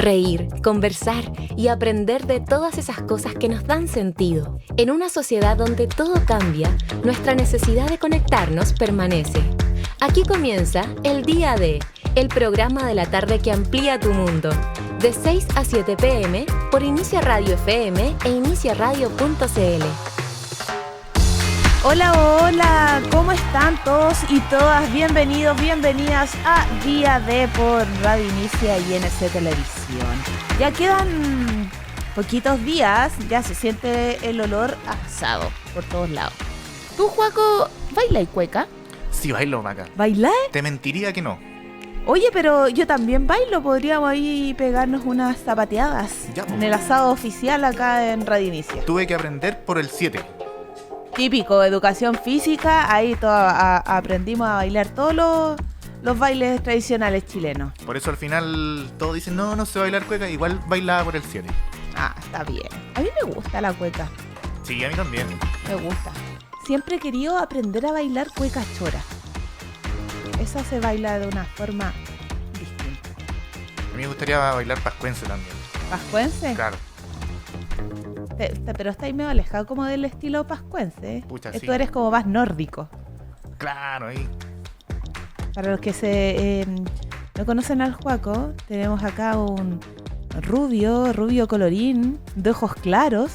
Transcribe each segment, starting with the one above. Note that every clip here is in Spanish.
reír, conversar y aprender de todas esas cosas que nos dan sentido. En una sociedad donde todo cambia, nuestra necesidad de conectarnos permanece. Aquí comienza El Día de, el programa de la tarde que amplía tu mundo. De 6 a 7 p.m. por Inicia Radio FM e iniciaradio.cl. Hola, hola, ¿cómo están todos y todas? Bienvenidos, bienvenidas a Día D por Radio Inicia y NC Televisión. Ya quedan poquitos días, ya se siente el olor a asado por todos lados. ¿Tú, Juaco, bailas cueca? Sí, bailo, Maca. ¿Bailás? Te mentiría que no. Oye, pero yo también bailo, podríamos ahí pegarnos unas zapateadas Ya, en el asado oficial acá en Radio Inicia. Tuve que aprender por el 7. Típico, educación física, ahí aprendimos a bailar todos los bailes tradicionales chilenos. Por eso al final todos dicen, no sé bailar cueca, igual bailaba por el 7. Ah, está bien. A mí me gusta la cueca, Sí, a mí también. me gusta. Siempre he querido aprender a bailar cueca chora. Esa se baila de una forma distinta. A mí me gustaría bailar pascuense también. ¿Pascuense? Claro. Pero estáis medio alejado como del estilo pascuense, ¿eh? Pucha, Tú sí. eres como más nórdico. Claro, ahí. Para los que no conocen al Juaco, tenemos acá un rubio colorín, de ojos claros,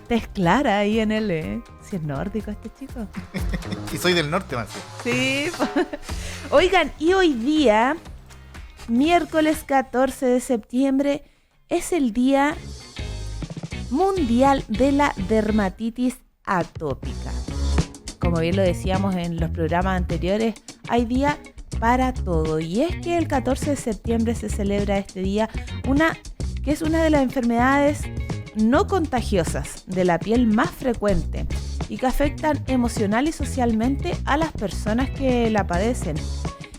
tez clara ahí en él, ¿eh? Si es nórdico este chico. Y soy del norte, man. Sí. Oigan, y hoy día, miércoles 14 de septiembre, es el Día Mundial de la Dermatitis Atópica. Como bien lo decíamos en los programas anteriores, hay día para todo. Y es que el 14 de septiembre se celebra este día, que es una de las enfermedades no contagiosas de la piel más frecuente y que afectan emocional y socialmente a las personas que la padecen.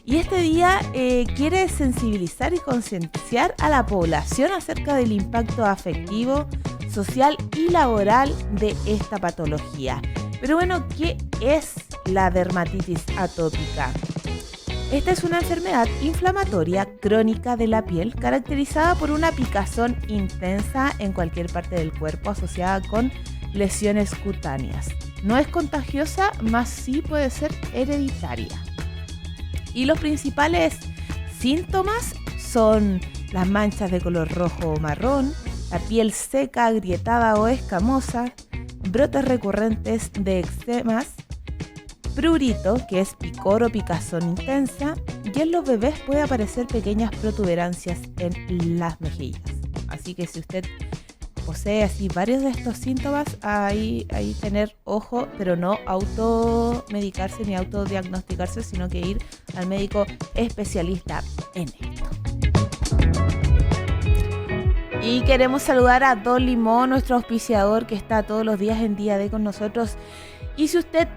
Y este día quiere sensibilizar y concienciar a la población acerca del impacto afectivo, social y laboral de esta patología. Pero bueno, ¿qué es la dermatitis atópica? Esta es una enfermedad inflamatoria crónica de la piel caracterizada por una picazón intensa en cualquier parte del cuerpo asociada con lesiones cutáneas. No es contagiosa, mas sí puede ser hereditaria. Y los principales síntomas son las manchas de color rojo o marrón, la piel seca, agrietada o escamosa, brotes recurrentes de eczemas, prurito, que es picor o picazón intensa, y en los bebés puede aparecer pequeñas protuberancias en las mejillas. Así que si usted posee así varios de estos síntomas, ahí tener ojo, pero no automedicarse ni autodiagnosticarse, sino que ir al médico especialista en esto. Y queremos saludar a Don Limón, nuestro auspiciador que está todos los días en Día D con nosotros. Y si usted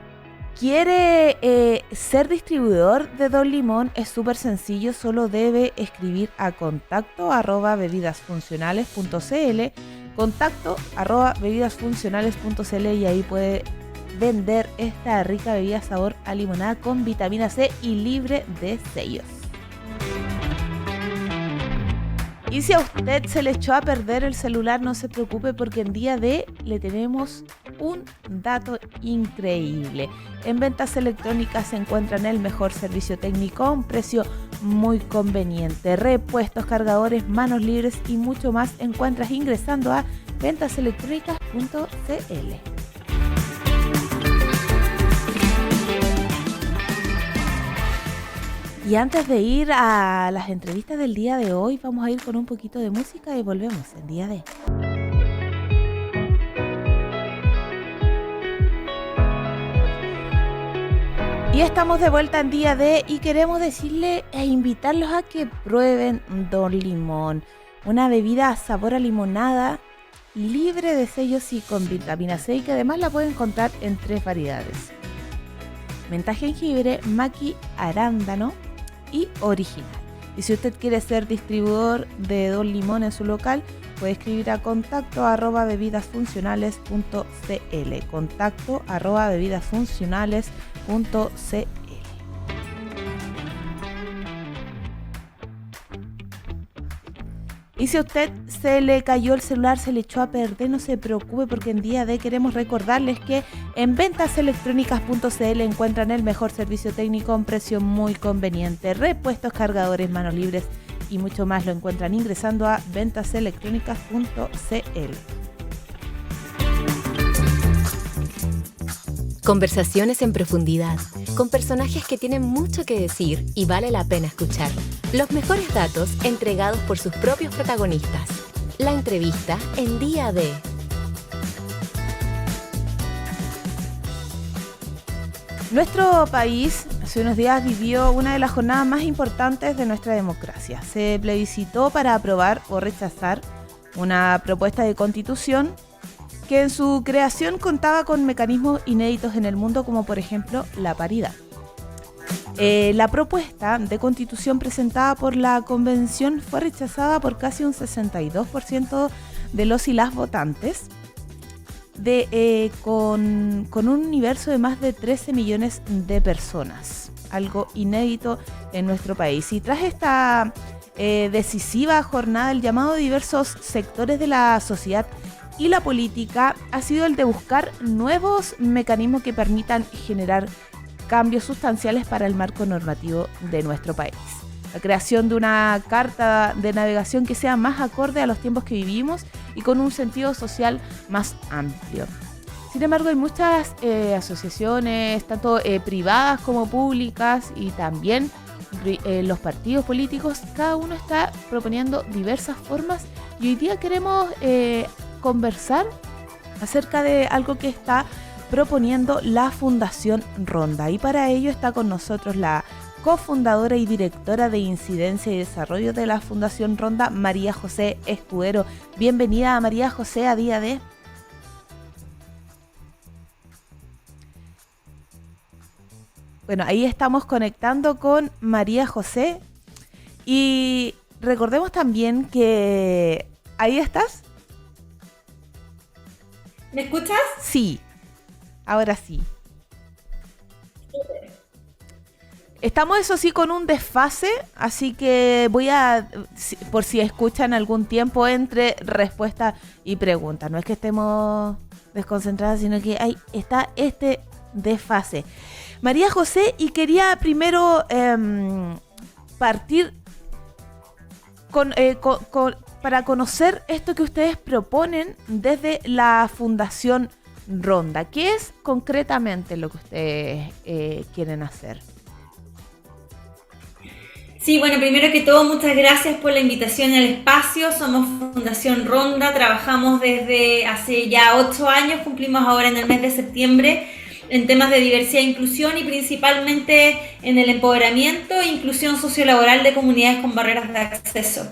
quiere ser distribuidor de Don Limón, es súper sencillo, solo debe escribir a contacto@bebidasfuncionales.cl, contacto@bebidasfuncionales.cl, y ahí puede vender esta rica bebida sabor a limonada con vitamina C y libre de sellos. Y si a usted se le echó a perder el celular, no se preocupe, porque en Día D le tenemos un dato increíble. En Ventas Electrónicas se encuentran el mejor servicio técnico a un precio muy conveniente. Repuestos, cargadores, manos libres y mucho más encuentras ingresando a ventaselectronicas.cl. Y antes de ir a las entrevistas del día de hoy, vamos a ir con un poquito de música y volvemos en Día D. Y estamos de vuelta en Día D y queremos decirle e invitarlos a que prueben Don Limón, una bebida a sabor a limonada, libre de sellos y con vitamina C, y que además la pueden encontrar en 3 variedades: menta, jengibre, maqui, arándano y original. Y si usted quiere ser distribuidor de Don Limón en su local, puede escribir a contacto@bebidasfuncionales.cl, contacto@bebidasfuncionales.cl. Y si a usted se le cayó el celular, se le echó a perder, no se preocupe, porque en día D queremos recordarles que en ventaselectronicas.cl encuentran el mejor servicio técnico a un precio muy conveniente. Repuestos, cargadores, manos libres y mucho más lo encuentran ingresando a ventaselectronicas.cl. Conversaciones en profundidad, con personajes que tienen mucho que decir y vale la pena escuchar. Los mejores datos entregados por sus propios protagonistas. La entrevista en Día D. Nuestro país hace unos días vivió una de las jornadas más importantes de nuestra democracia. Se plebiscitó para aprobar o rechazar una propuesta de constitución que en su creación contaba con mecanismos inéditos en el mundo, como por ejemplo la paridad. La propuesta de constitución presentada por la convención fue rechazada por casi un 62% de los y las votantes, con un universo de más de 13 millones de personas, algo inédito en nuestro país. Y tras esta decisiva jornada, el llamado de diversos sectores de la sociedad y la política ha sido el de buscar nuevos mecanismos que permitan generar cambios sustanciales para el marco normativo de nuestro país. La creación de una carta de navegación que sea más acorde a los tiempos que vivimos y con un sentido social más amplio. Sin embargo, hay muchas asociaciones, tanto privadas como públicas, y también los partidos políticos. Cada uno está proponiendo diversas formas, y hoy día queremos conversar acerca de algo que está proponiendo la Fundación Ronda, y para ello está con nosotros la cofundadora y directora de Incidencia y Desarrollo de la Fundación Ronda, María José Escudero. Bienvenida, María José, a Día D. Bueno, ahí estamos conectando con María José, y recordemos también que... ¿Ahí estás? ¿Me escuchas? Sí, ahora sí. Estamos, eso sí, con un desfase, así que voy a, por si escuchan algún tiempo entre respuesta y pregunta. No es que estemos desconcentradas, sino que está este desfase. María José, y quería primero partir para conocer esto que ustedes proponen desde la Fundación Ronda. ¿Qué es concretamente lo que ustedes quieren hacer? Sí, bueno, primero que todo, muchas gracias por la invitación al espacio. Somos Fundación Ronda, trabajamos desde hace ya 8 años, cumplimos ahora en el mes de septiembre, en temas de diversidad e inclusión, y principalmente en el empoderamiento e inclusión sociolaboral de comunidades con barreras de acceso.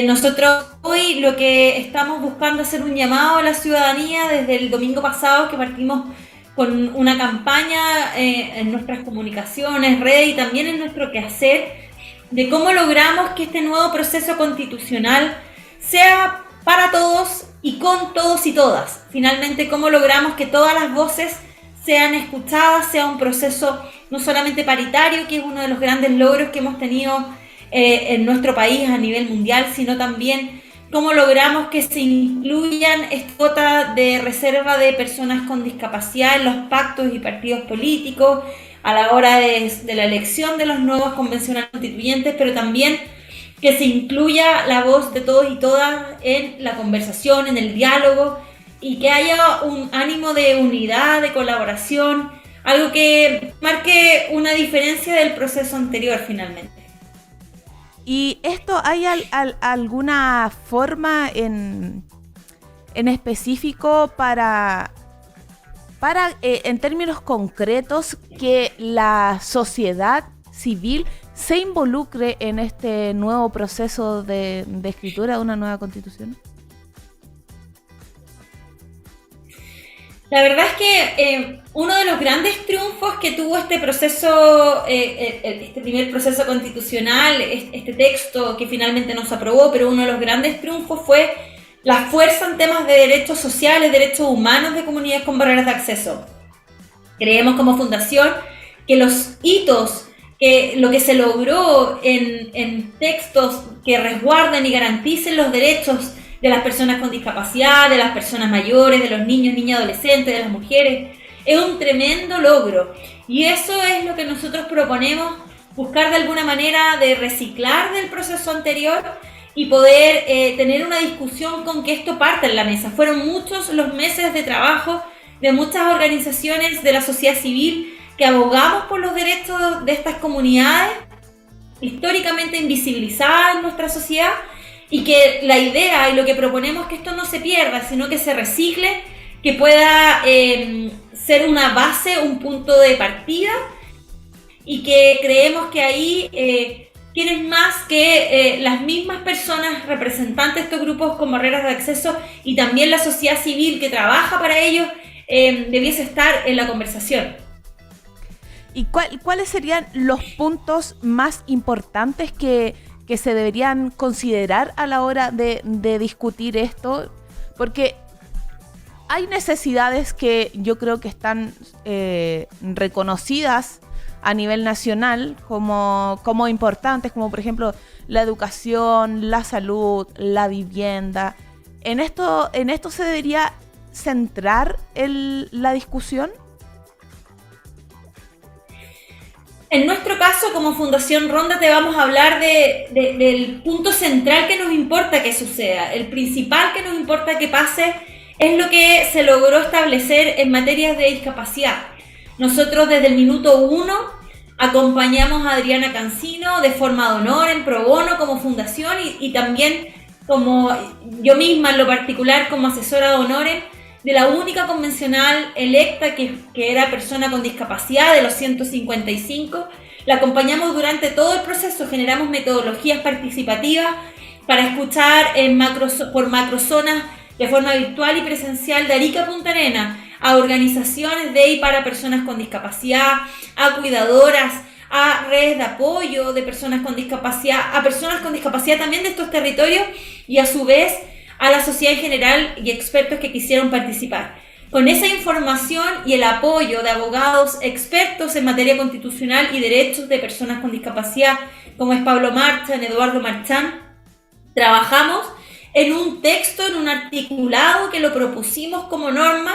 Nosotros hoy lo que estamos buscando es hacer un llamado a la ciudadanía desde el domingo pasado, que partimos con una campaña en nuestras comunicaciones, redes y también en nuestro quehacer, de cómo logramos que este nuevo proceso constitucional sea para todos y con todos y todas. Finalmente, cómo logramos que todas las voces sean escuchadas, sea un proceso no solamente paritario, que es uno de los grandes logros que hemos tenido en nuestro país a nivel mundial, sino también cómo logramos que se incluyan esta cuota de reserva de personas con discapacidad en los pactos y partidos políticos a la hora de la elección de los nuevos convencionales constituyentes, pero también que se incluya la voz de todos y todas en la conversación, en el diálogo, y que haya un ánimo de unidad, de colaboración, algo que marque una diferencia del proceso anterior finalmente. ¿Y esto hay alguna forma en específico para en términos concretos, que la sociedad civil se involucre en este nuevo proceso de escritura de una nueva constitución? La verdad es que uno de los grandes triunfos que tuvo este proceso, este primer proceso constitucional, este texto que finalmente no se aprobó, pero uno de los grandes triunfos fue la fuerza en temas de derechos sociales, derechos humanos de comunidades con barreras de acceso. Creemos como fundación que los hitos que lo que se logró en textos que resguarden y garanticen los derechos de las personas con discapacidad, de las personas mayores, de los niños, niñas, adolescentes, de las mujeres, es un tremendo logro. Y eso es lo que nosotros proponemos, buscar de alguna manera de reciclar del proceso anterior y poder tener una discusión con que esto parta en la mesa. Fueron muchos los meses de trabajo de muchas organizaciones de la sociedad civil que abogamos por los derechos de estas comunidades históricamente invisibilizadas en nuestra sociedad, y que la idea y lo que proponemos es que esto no se pierda, sino que se recicle, que pueda ser una base, un punto de partida, y que creemos que ahí quienes más que las mismas personas representantes de estos grupos con barreras de acceso y también la sociedad civil que trabaja para ellos debiese estar en la conversación. ¿Y cuáles serían los puntos más importantes que se deberían considerar a la hora de discutir esto? Porque hay necesidades que yo creo que están reconocidas a nivel nacional como importantes, como por ejemplo la educación, la salud, la vivienda. ¿En esto se debería centrar la discusión? En nuestro caso, como Fundación Ronda, te vamos a hablar del punto central que nos importa que suceda. El principal que nos importa que pase es lo que se logró establecer en materias de discapacidad. Nosotros desde el minuto 1 acompañamos a Adriana Cancino de forma de honor, en pro bono como fundación y también como yo misma en lo particular como asesora de honores de la única convencional electa que era persona con discapacidad de los 155. La acompañamos durante todo el proceso, generamos metodologías participativas para escuchar por macrozonas de forma virtual y presencial de Arica a Punta Arenas, a organizaciones de y para personas con discapacidad, a cuidadoras, a redes de apoyo de personas con discapacidad, a personas con discapacidad también de estos territorios y a su vez a la sociedad en general y expertos que quisieron participar. Con esa información y el apoyo de abogados expertos en materia constitucional y derechos de personas con discapacidad, como es Pablo Marchán, Eduardo Marchán, trabajamos en un texto, en un articulado que lo propusimos como norma,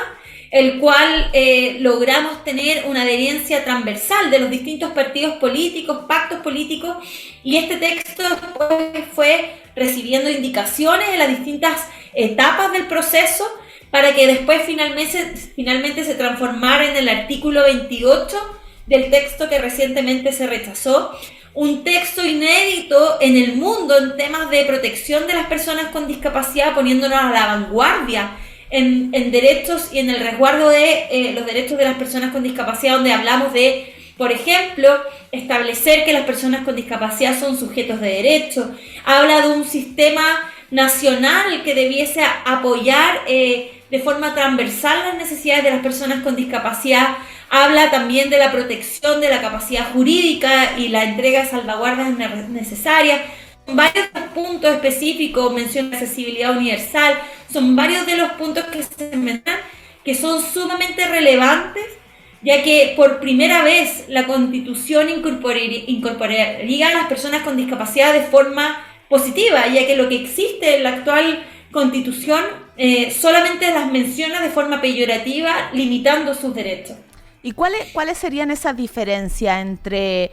el cual logramos tener una adherencia transversal de los distintos partidos políticos, pactos políticos, y este texto después fue recibiendo indicaciones en las distintas etapas del proceso para que después finalmente se transformara en el artículo 28 del texto que recientemente se rechazó. Un texto inédito en el mundo en temas de protección de las personas con discapacidad, poniéndonos a la vanguardia en derechos y en el resguardo de los derechos de las personas con discapacidad, donde hablamos de, por ejemplo, establecer que las personas con discapacidad son sujetos de derecho. Habla de un sistema nacional que debiese apoyar de forma transversal las necesidades de las personas con discapacidad. Habla también de la protección de la capacidad jurídica y la entrega de salvaguardas necesarias. Son varios puntos específicos, menciona accesibilidad universal, son varios de los puntos que se mencionan que son sumamente relevantes, ya que por primera vez la Constitución incorporaría a las personas con discapacidad de forma positiva, ya que lo que existe en la actual Constitución solamente las menciona de forma peyorativa, limitando sus derechos. ¿Y cuáles serían esas diferencias entre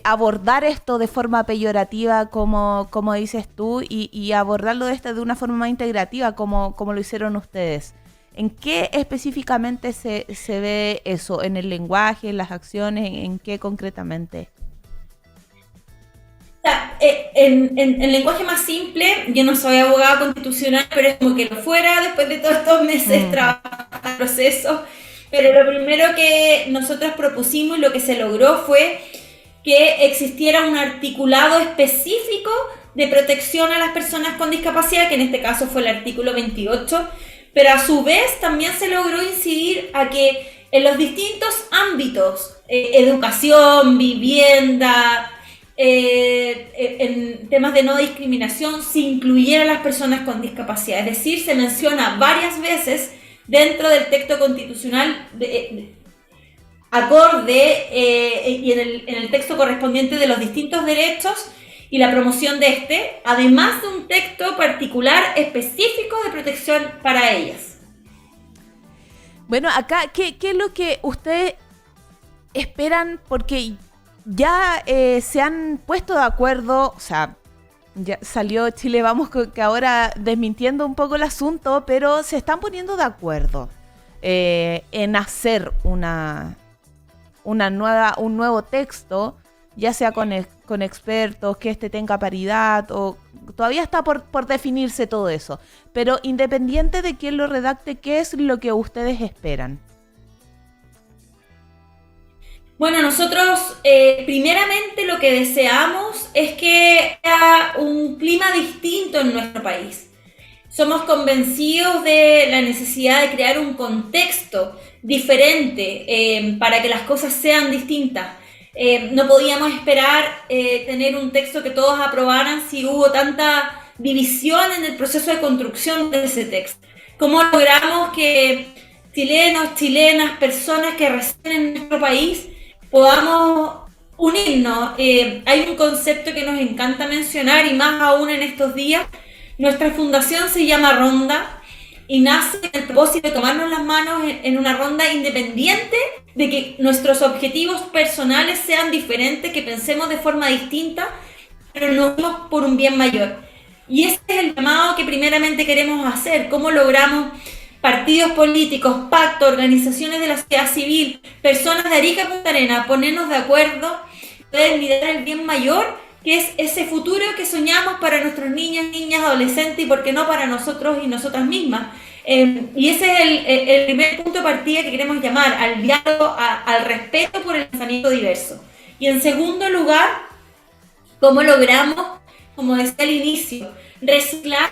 abordar esto de forma peyorativa, como dices tú, y abordarlo de una forma más integrativa, como lo hicieron ustedes? ¿En qué específicamente se ve eso? ¿En el lenguaje, en las acciones? ¿En qué concretamente? En lenguaje más simple, yo no soy abogada constitucional, pero es como que lo fuera después de todos estos meses trabajando en procesos. Pero lo primero que nosotros propusimos y lo que se logró fue que existiera un articulado específico de protección a las personas con discapacidad, que en este caso fue el artículo 28, pero a su vez también se logró incidir a que en los distintos ámbitos, educación, vivienda, en temas de no discriminación, se incluyeran las personas con discapacidad. Es decir, se menciona varias veces dentro del texto constitucional acorde y en el texto correspondiente de los distintos derechos y la promoción de este, además de un texto particular específico de protección para ellas. Bueno, acá, ¿qué es lo que ustedes esperan? Porque ya se han puesto de acuerdo, o sea, ya salió Chile Vamos, que ahora desmintiendo un poco el asunto, pero se están poniendo de acuerdo en hacer un nuevo texto, ya sea con expertos, que tenga paridad, o todavía está por definirse todo eso. Pero independiente de quién lo redacte, ¿qué es lo que ustedes esperan? Bueno, nosotros primeramente lo que deseamos es que haya un clima distinto en nuestro país. Somos convencidos de la necesidad de crear un contexto diferente para que las cosas sean distintas. No podíamos esperar tener un texto que todos aprobaran si hubo tanta división en el proceso de construcción de ese texto. ¿Cómo logramos que chilenos, chilenas, personas que residen en nuestro país podamos unirnos? Hay un concepto que nos encanta mencionar y más aún en estos días. Nuestra fundación se llama Ronda y nace con el propósito de tomarnos las manos en una ronda independiente de que nuestros objetivos personales sean diferentes, que pensemos de forma distinta, pero nos unimos por un bien mayor. Y ese es el llamado que primeramente queremos hacer. ¿Cómo logramos partidos políticos, pactos, organizaciones de la sociedad civil, personas de Arica y Punta Arenas, ponernos de acuerdo, poder mirar el bien mayor, que es ese futuro que soñamos para nuestros niños, niñas, adolescentes y por qué no para nosotros y nosotras mismas? Y ese es el primer punto de partida que queremos llamar, al diálogo, al respeto por el pensamiento diverso. Y en segundo lugar, ¿cómo logramos, como decía al inicio, reciclar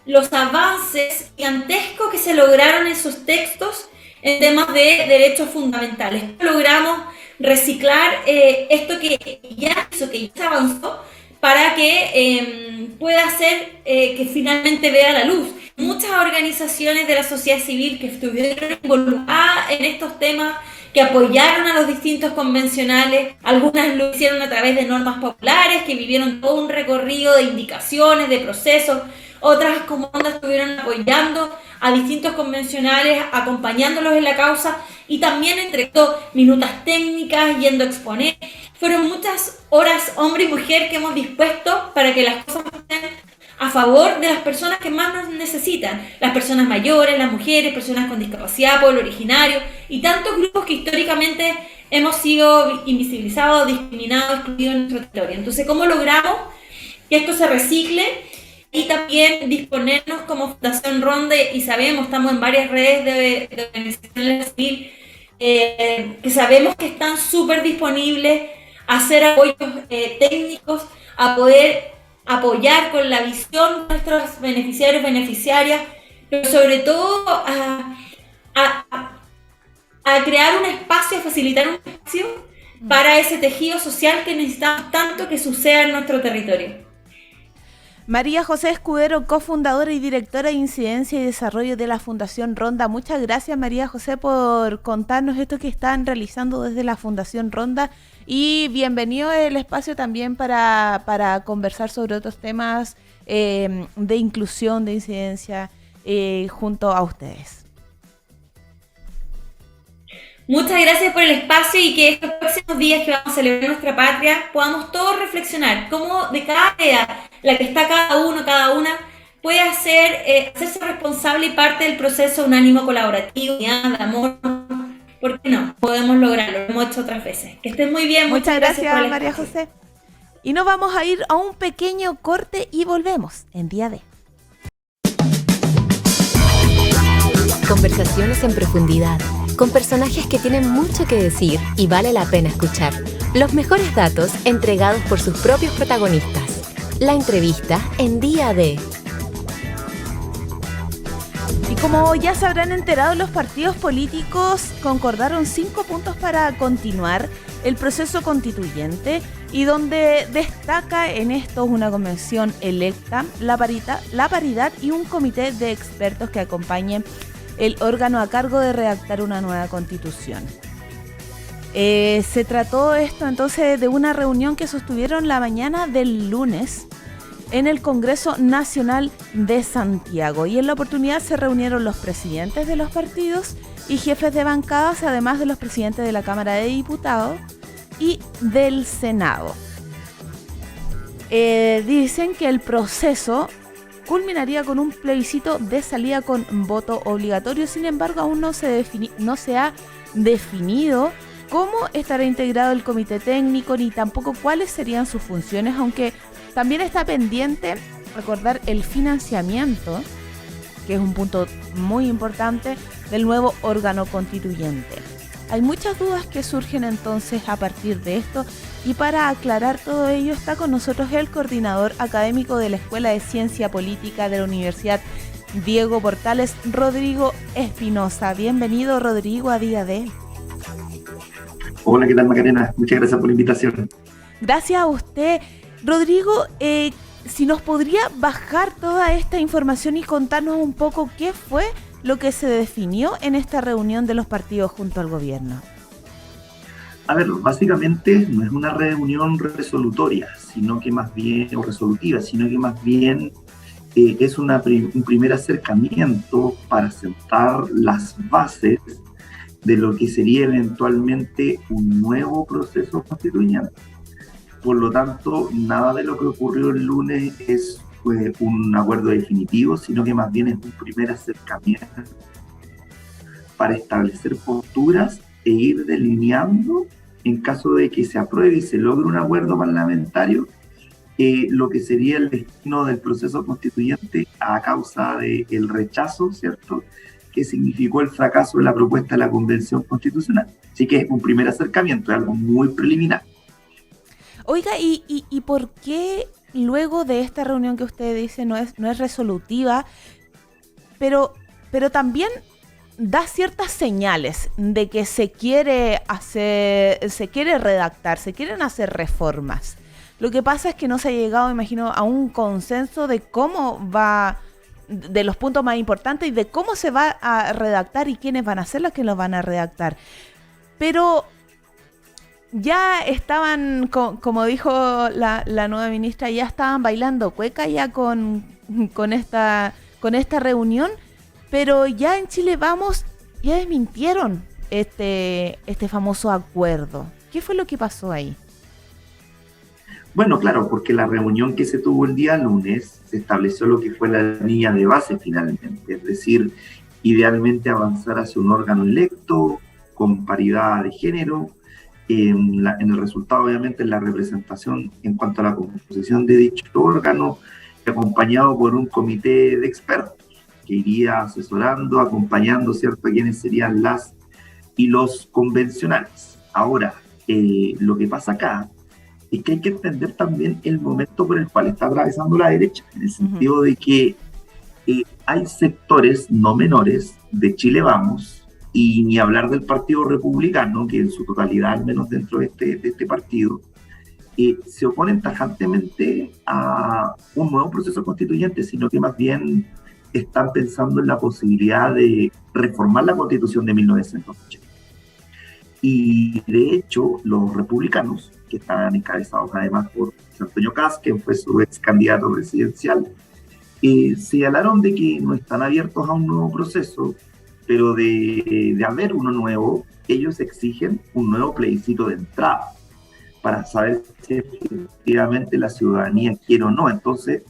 los avances gigantescos que se lograron en sus textos en temas de derechos fundamentales? ¿Cómo logramos reciclar esto que ya se avanzó para que pueda ser que finalmente vea la luz? Muchas organizaciones de la sociedad civil que estuvieron involucradas en estos temas, que apoyaron a los distintos convencionales, algunas lo hicieron a través de normas populares, que vivieron todo un recorrido de indicaciones, de procesos, otras como Ronda estuvieron apoyando a distintos convencionales, acompañándolos en la causa y también entregó minutas técnicas, yendo a exponer. Fueron muchas horas, hombre y mujer, que hemos dispuesto para que las cosas estén a favor de las personas que más nos necesitan, las personas mayores, las mujeres, personas con discapacidad, pueblo originario y tantos grupos que históricamente hemos sido invisibilizados, discriminados, excluidos en nuestro territorio. Entonces, ¿cómo logramos que esto se recicle? Y también disponernos como Fundación Ronda, y sabemos, estamos en varias redes de organizaciones civiles que sabemos que están súper disponibles a hacer apoyos técnicos, a poder apoyar con la visión de nuestros beneficiarios, beneficiarias, pero sobre todo a crear un espacio, a facilitar un espacio para ese tejido social que necesitamos tanto que suceda en nuestro territorio. María José Escudero, cofundadora y directora de Incidencia y Desarrollo de la Fundación Ronda. Muchas gracias, María José, por contarnos esto que están realizando desde la Fundación Ronda, y bienvenido el espacio también para conversar sobre otros temas de inclusión, de incidencia junto a ustedes. Muchas gracias por el espacio y que estos próximos días que vamos a celebrar nuestra patria podamos todos reflexionar cómo de cada área, la que está cada uno, cada una, puede hacerse responsable y parte del proceso un ánimo colaborativo, de amor. ¿Por qué no? Podemos lograrlo, lo hemos hecho otras veces. Que estén muy bien. Muchas gracias, María José. Y nos vamos a ir a un pequeño corte y volvemos en Día D. Conversaciones en profundidad, con personajes que tienen mucho que decir y vale la pena escuchar. Los mejores datos entregados por sus propios protagonistas. La entrevista en Día D. Y como ya se habrán enterado, los partidos políticos concordaron 5 puntos para continuar el proceso constituyente, y donde destaca en esto una convención electa, la paridad y un comité de expertos que acompañen el órgano a cargo de redactar una nueva constitución. Se trató esto entonces de una reunión que sostuvieron la mañana del lunes en el Congreso Nacional de Santiago, y en la oportunidad se reunieron los presidentes de los partidos y jefes de bancadas, además de los presidentes de la Cámara de Diputados y del Senado. Dicen que el proceso culminaría con un plebiscito de salida con voto obligatorio. Sin embargo, aún no se ha definido cómo estará integrado el comité técnico, ni tampoco cuáles serían sus funciones, aunque también está pendiente recordar el financiamiento, que es un punto muy importante del nuevo órgano constituyente. Hay muchas dudas que surgen entonces a partir de esto, y para aclarar todo ello está con nosotros el coordinador académico de la Escuela de Ciencia Política de la Universidad Diego Portales, Rodrigo Espinosa. Bienvenido, Rodrigo, a Día D. Hola, ¿qué tal, Macarena? Muchas gracias por la invitación. Gracias a usted. Rodrigo, si nos podría bajar toda esta información y contarnos un poco qué fue lo que se definió en esta reunión de los partidos junto al gobierno. A ver, básicamente no es una reunión resolutoria, sino que más bien, o resolutiva, sino que más bien es un primer acercamiento para sentar las bases de lo que sería eventualmente un nuevo proceso constituyente. Por lo tanto, nada de lo que ocurrió el lunes es un acuerdo definitivo, sino que más bien es un primer acercamiento para establecer posturas e ir delineando, en caso de que se apruebe y se logre un acuerdo parlamentario, lo que sería el destino del proceso constituyente a causa del rechazo, ¿cierto?, que significó el fracaso de la propuesta de la Convención Constitucional. Así que es un primer acercamiento, es algo muy preliminar. Oiga, ¿y por qué luego de esta reunión que usted dice no es resolutiva, pero también da ciertas señales de que se quieren redactar, se quieren hacer reformas? Lo que pasa es que no se ha llegado, imagino, a un consenso de cómo va, de los puntos más importantes y de cómo se va a redactar y quiénes van a ser los que los van a redactar. Pero ya estaban, como dijo la nueva ministra, ya estaban bailando cueca ya con esta reunión, pero ya en Chile Vamos ya desmintieron este famoso acuerdo. ¿Qué fue lo que pasó ahí? Bueno, claro, porque la reunión que se tuvo el día lunes se estableció lo que fue la línea de base finalmente, es decir, idealmente avanzar hacia un órgano electo con paridad de género. En el resultado, obviamente, en la representación en cuanto a la composición de dicho órgano, acompañado por un comité de expertos que iría asesorando, acompañando, ¿cierto?, a quienes serían las y los convencionales. Ahora, lo que pasa acá es que hay que entender también el momento por el cual está atravesando la derecha, en el sentido de que hay sectores no menores de Chile Vamos, y ni hablar del Partido Republicano, que en su totalidad, al menos dentro de este partido, se oponen tajantemente a un nuevo proceso constituyente, sino que más bien están pensando en la posibilidad de reformar la Constitución de 1980. Y de hecho, los republicanos, que estaban encabezados además por Antonio Kast, quien fue su ex candidato presidencial, señalaron de que no están abiertos a un nuevo proceso, pero de haber uno nuevo, ellos exigen un nuevo plebiscito de entrada para saber si efectivamente la ciudadanía quiere o no. Entonces,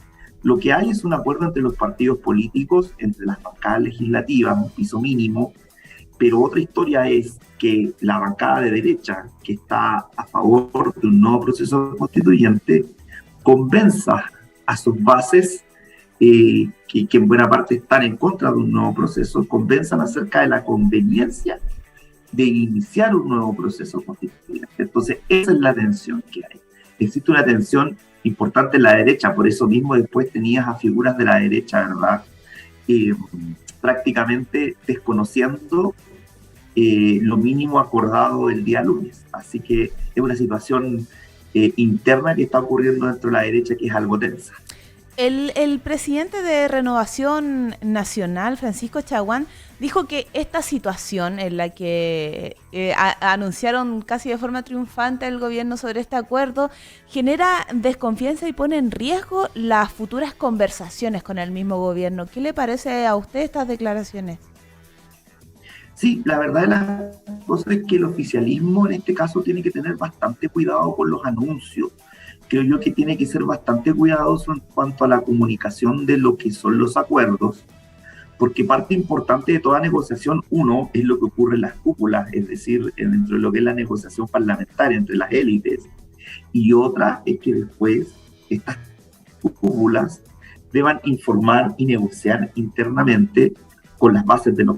lo que hay es un acuerdo entre los partidos políticos, entre las bancadas legislativas, un piso mínimo, pero otra historia es que la bancada de derecha, que está a favor de un nuevo proceso constituyente, convenza a sus bases, que en buena parte están en contra de un nuevo proceso, convenzan acerca de la conveniencia de iniciar un nuevo proceso constituyente. Entonces, esa es la tensión que hay. Existe una tensión importante en la derecha, por eso mismo después tenías a figuras de la derecha, ¿verdad?, prácticamente desconociendo lo mínimo acordado el día lunes. Así que es una situación interna que está ocurriendo dentro de la derecha que es algo tensa. El presidente de Renovación Nacional, Francisco Chaguán, dijo que esta situación en la que anunciaron casi de forma triunfante el gobierno sobre este acuerdo genera desconfianza y pone en riesgo las futuras conversaciones con el mismo gobierno. ¿Qué le parece a usted estas declaraciones? Sí, la verdad de las cosas es que el oficialismo en este caso tiene que tener bastante cuidado con los anuncios. Creo yo que tiene que ser bastante cuidadoso en cuanto a la comunicación de lo que son los acuerdos, porque parte importante de toda negociación, uno, es lo que ocurre en las cúpulas, es decir, dentro de lo que es la negociación parlamentaria entre las élites, y otra es que después estas cúpulas deban informar y negociar internamente con las bases de los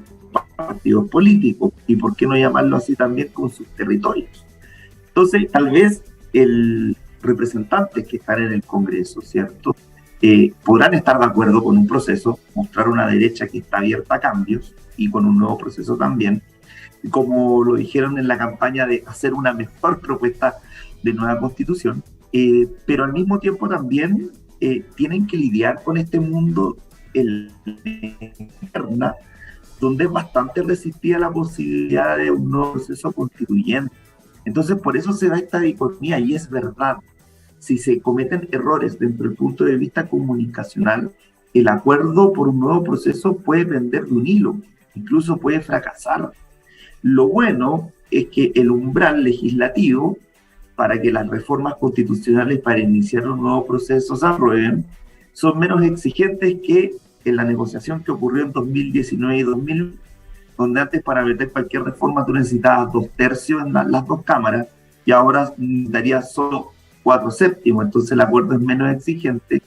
partidos políticos, y por qué no llamarlo así también con sus territorios. Entonces, tal vez representantes que están en el Congreso, ¿cierto? Podrán estar de acuerdo con un proceso, mostrar una derecha que está abierta a cambios y con un nuevo proceso también, como lo dijeron en la campaña de hacer una mejor propuesta de nueva constitución, pero al mismo tiempo también tienen que lidiar con este mundo interna, donde es bastante resistida la posibilidad de un nuevo proceso constituyente. Entonces, por eso se da esta dicotomía, y es verdad. Si se cometen errores dentro del punto de vista comunicacional, el acuerdo por un nuevo proceso puede pender de un hilo, incluso puede fracasar. Lo bueno es que el umbral legislativo para que las reformas constitucionales para iniciar un nuevo proceso se aprueben son menos exigentes que en la negociación que ocurrió en 2019 y 2020, donde antes para meter cualquier reforma tú necesitabas 2/3 en las dos cámaras y ahora necesitarías solo 4/7, entonces el acuerdo es menos exigente,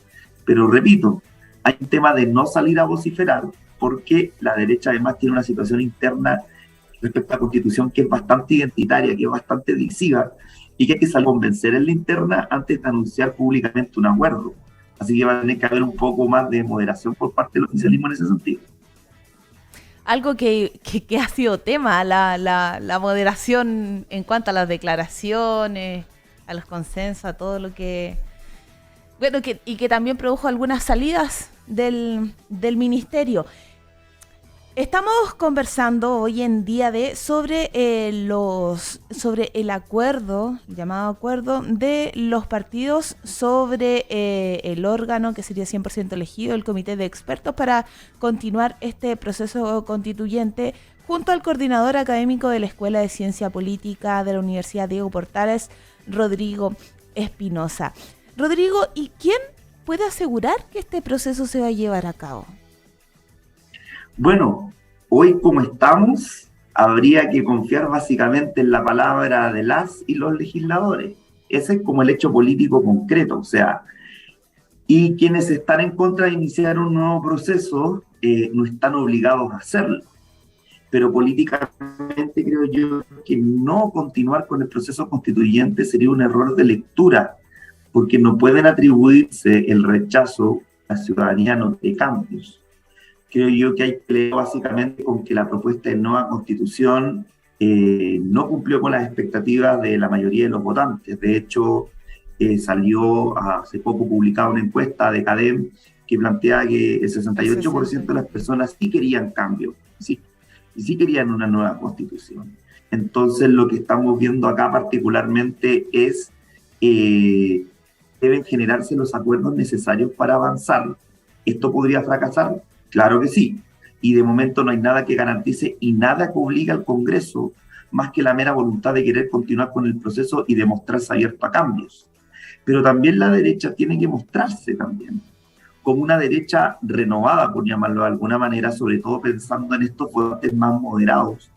pero repito, hay un tema de no salir a vociferar, porque la derecha además tiene una situación interna respecto a la Constitución que es bastante identitaria, que es bastante divisiva, y que hay que salir a convencer en la interna antes de anunciar públicamente un acuerdo. Así que va a tener que haber un poco más de moderación por parte del oficialismo en ese sentido. Algo que ha sido tema, la moderación en cuanto a las declaraciones, a los consensos, a todo lo que... Bueno, y que también produjo algunas salidas del ministerio. Estamos conversando hoy en día sobre el acuerdo, llamado acuerdo, de los partidos sobre el órgano que sería 100% elegido, el comité de expertos para continuar este proceso constituyente, junto al coordinador académico de la Escuela de Ciencia Política de la Universidad Diego Portales, Rodrigo Espinosa. Rodrigo, ¿y quién puede asegurar que este proceso se va a llevar a cabo? Bueno, hoy como estamos, habría que confiar básicamente en la palabra de las y los legisladores. Ese es como el hecho político concreto, o sea, y quienes están en contra de iniciar un nuevo proceso no están obligados a hacerlo. Pero políticamente creo yo que no continuar con el proceso constituyente sería un error de lectura, porque no pueden atribuirse el rechazo a la ciudadanía de cambios. Creo yo que hay que leer básicamente con que la propuesta de nueva constitución no cumplió con las expectativas de la mayoría de los votantes. De hecho, salió hace poco publicada una encuesta de CADEM que plantea que el 68% de las personas sí querían cambio, sí, y sí querían una nueva constitución. Entonces, lo que estamos viendo acá particularmente es deben generarse los acuerdos necesarios para avanzar. ¿Esto podría fracasar? Claro que sí, y de momento no hay nada que garantice y nada que obligue al Congreso más que la mera voluntad de querer continuar con el proceso y demostrarse abierto a cambios. Pero también la derecha tiene que mostrarse también como una derecha renovada, por llamarlo de alguna manera, sobre todo pensando en estos votantes más moderados,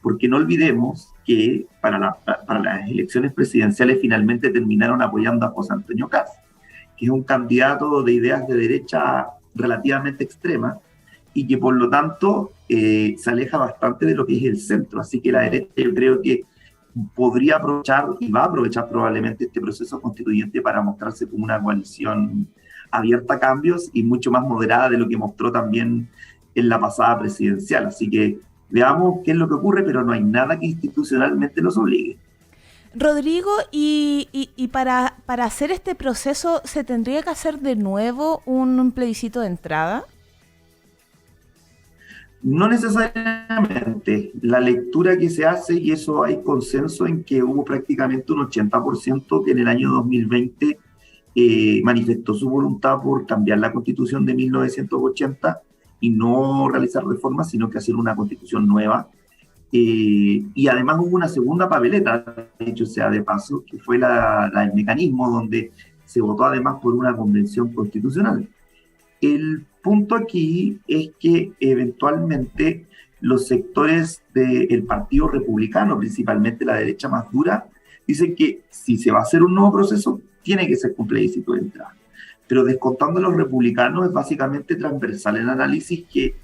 porque no olvidemos que para las elecciones presidenciales finalmente terminaron apoyando a José Antonio Kast, que es un candidato de ideas de derecha relativamente extrema y que por lo tanto se aleja bastante de lo que es el centro. Así que la derecha, yo creo que podría aprovechar y va a aprovechar probablemente este proceso constituyente para mostrarse como una coalición abierta a cambios y mucho más moderada de lo que mostró también en la pasada presidencial. Así que veamos qué es lo que ocurre, pero no hay nada que institucionalmente los obligue. Rodrigo, y para hacer este proceso, ¿se tendría que hacer de nuevo un plebiscito de entrada? No necesariamente. La lectura que se hace, y eso hay consenso en que hubo prácticamente un 80% que en el año 2020 manifestó su voluntad por cambiar la Constitución de 1980 y no realizar reformas, sino que hacer una Constitución nueva. Y además hubo una segunda papeleta, dicho sea de paso, que fue el mecanismo donde se votó además por una convención constitucional. El punto aquí es que eventualmente los sectores del Partido Republicano, principalmente la derecha más dura, dicen que si se va a hacer un nuevo proceso, tiene que ser un plebiscito de entrada. Pero descontando a los republicanos, es básicamente transversal el análisis que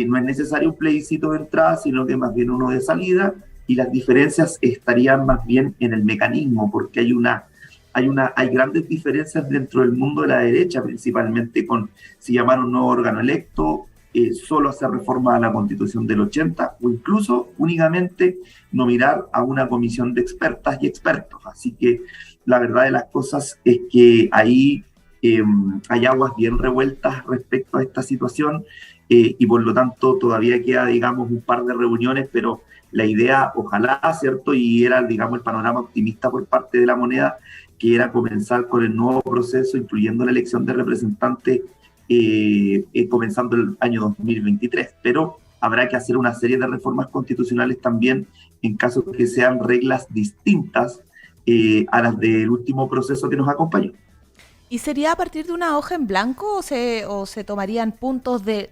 no es necesario un plebiscito de entrada, sino que más bien uno de salida, y las diferencias estarían más bien en el mecanismo, porque hay grandes diferencias dentro del mundo de la derecha, principalmente con si llamar un nuevo órgano electo, solo hacer reforma a la Constitución del 80, o incluso únicamente nominar a una comisión de expertas y expertos. Así que la verdad de las cosas es que ahí hay aguas bien revueltas respecto a esta situación, y por lo tanto todavía queda, digamos, un par de reuniones, pero la idea, ojalá, ¿cierto? Y era, digamos, el panorama optimista por parte de la moneda, que era comenzar con el nuevo proceso, incluyendo la elección de representantes, comenzando el año 2023. Pero habrá que hacer una serie de reformas constitucionales también, en caso de que sean reglas distintas a las del último proceso que nos acompañó. ¿Y sería a partir de una hoja en blanco o se tomarían puntos de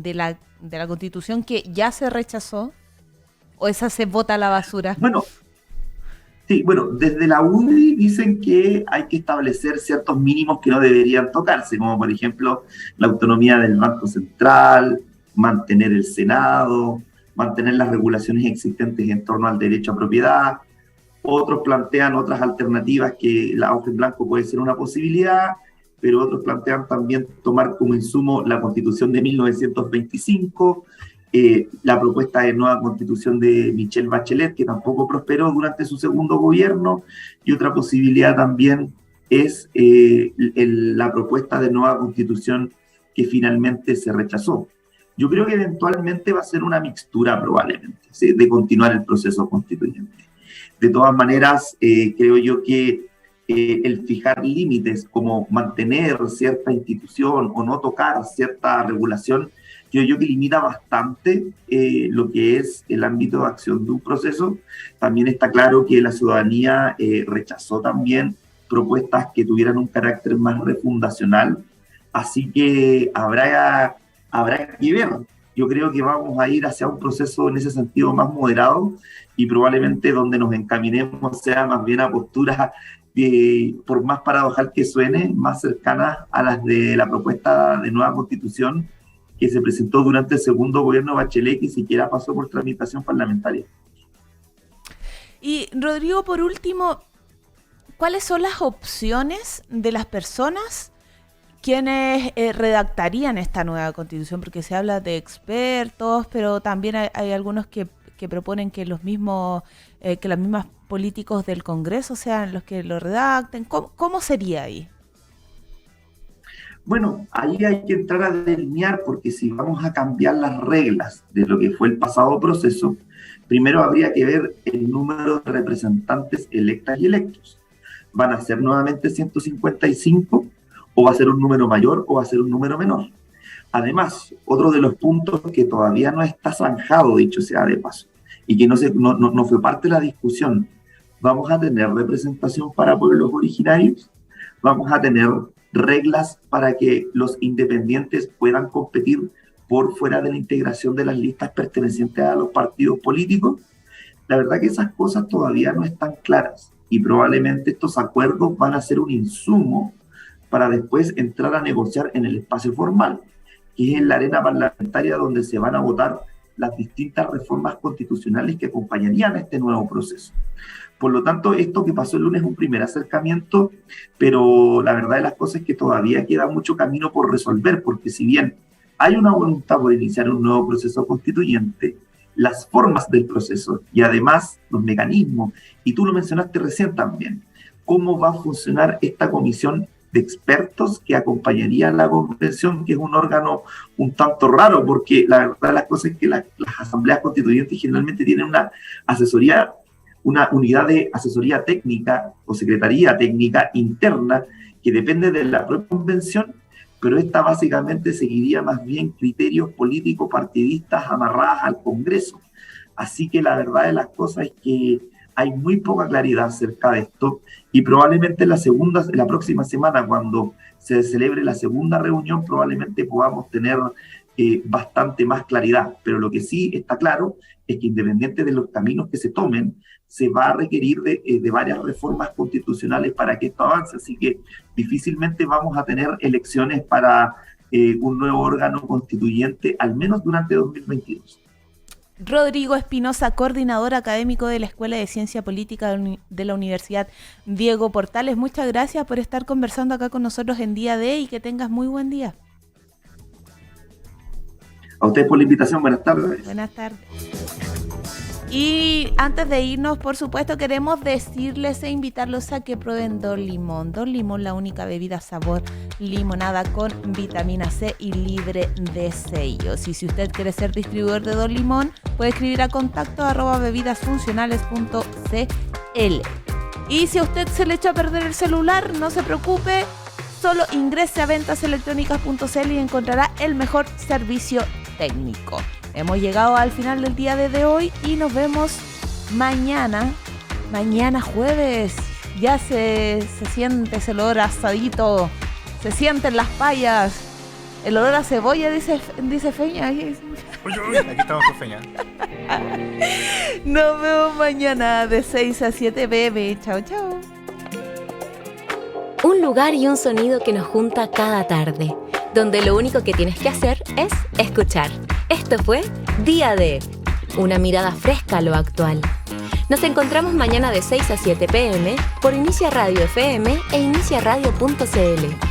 la Constitución que ya se rechazó? ¿O esa se bota a la basura? Bueno, sí, desde la UDI dicen que hay que establecer ciertos mínimos que no deberían tocarse, como por ejemplo la autonomía del Banco Central, mantener el Senado, mantener las regulaciones existentes en torno al derecho a propiedad. Otros plantean otras alternativas, que la hoja en blanco puede ser una posibilidad, pero otros plantean también tomar como insumo la Constitución de 1925, la propuesta de nueva Constitución de Michelle Bachelet, que tampoco prosperó durante su segundo gobierno, y otra posibilidad también es la propuesta de nueva Constitución que finalmente se rechazó. Yo creo que eventualmente va a ser una mixtura probablemente, ¿sí?, de continuar el proceso constituyente. De todas maneras, creo yo que el fijar límites, como mantener cierta institución o no tocar cierta regulación, creo yo que limita bastante lo que es el ámbito de acción de un proceso. También está claro que la ciudadanía rechazó también propuestas que tuvieran un carácter más refundacional, así que habrá que ver. Yo creo que vamos a ir hacia un proceso en ese sentido más moderado, y probablemente donde nos encaminemos sea más bien a posturas, por más paradojal que suene, más cercanas a las de la propuesta de nueva Constitución que se presentó durante el segundo gobierno de Bachelet, que siquiera pasó por tramitación parlamentaria. Y Rodrigo, por último, ¿cuáles son las opciones de las personas quienes redactarían esta nueva Constitución? Porque se habla de expertos, pero también hay algunos que proponen que los mismos políticos del Congreso sean los que lo redacten. ¿Cómo sería ahí? Bueno, ahí hay que entrar a delinear, porque si vamos a cambiar las reglas de lo que fue el pasado proceso, primero habría que ver el número de representantes electas y electos. ¿Van a ser nuevamente 155? ¿O va a ser un número mayor o va a ser un número menor? Además, otro de los puntos que todavía no está zanjado, dicho sea de paso, y que no fue parte de la discusión: ¿vamos a tener representación para pueblos originarios? ¿Vamos a tener reglas para que los independientes puedan competir por fuera de la integración de las listas pertenecientes a los partidos políticos? La verdad que esas cosas todavía no están claras, y probablemente estos acuerdos van a ser un insumo para después entrar a negociar en el espacio formal, que es en la arena parlamentaria donde se van a votar las distintas reformas constitucionales que acompañarían a este nuevo proceso. Por lo tanto, esto que pasó el lunes es un primer acercamiento, pero la verdad de las cosas es que todavía queda mucho camino por resolver, porque si bien hay una voluntad por iniciar un nuevo proceso constituyente, las formas del proceso y además los mecanismos. Y tú lo mencionaste recién también, cómo va a funcionar esta comisión de expertos que acompañaría a la convención, que es un órgano un tanto raro, porque la verdad de las cosas es que las asambleas constituyentes generalmente tienen una asesoría, una unidad de asesoría técnica o secretaría técnica interna que depende de la propia convención, pero esta básicamente seguiría más bien criterios políticos partidistas amarradas al Congreso. Así que la verdad de las cosas es que hay muy poca claridad acerca de esto y probablemente la próxima semana, cuando se celebre la segunda reunión, probablemente podamos tener bastante más claridad. Pero lo que sí está claro es que independiente de los caminos que se tomen, se va a requerir de varias reformas constitucionales para que esto avance. Así que difícilmente vamos a tener elecciones para un nuevo órgano constituyente, al menos durante 2022. Rodrigo Espinosa, coordinador académico de la Escuela de Ciencia Política de la Universidad Diego Portales. Muchas gracias por estar conversando acá con nosotros en Día D y que tengas muy buen día. A usted por la invitación, buenas tardes. Buenas tardes. Y antes de irnos, por supuesto, queremos decirles e invitarlos a que prueben Don Limón. Don Limón, la única bebida sabor limonada con vitamina C y libre de sellos. Y si usted quiere ser distribuidor de Don Limón, puede escribir a contacto@bebidasfuncionales.cl. Y si a usted se le echó a perder el celular, no se preocupe, solo ingrese a ventaselectronicas.cl y encontrará el mejor servicio técnico. Hemos llegado al final del día de hoy y nos vemos mañana jueves. Ya se siente ese olor asadito, se sienten las payas, el olor a cebolla, dice Feña. Uy, aquí estamos con Feña. Nos vemos mañana de 6 a 7 pm. Chao, chao. Un lugar y un sonido que nos junta cada tarde, donde lo único que tienes que hacer es escuchar. Esto fue Día D, una mirada fresca a lo actual. Nos encontramos mañana de 6 a 7 pm por Inicia Radio FM e iniciaradio.cl.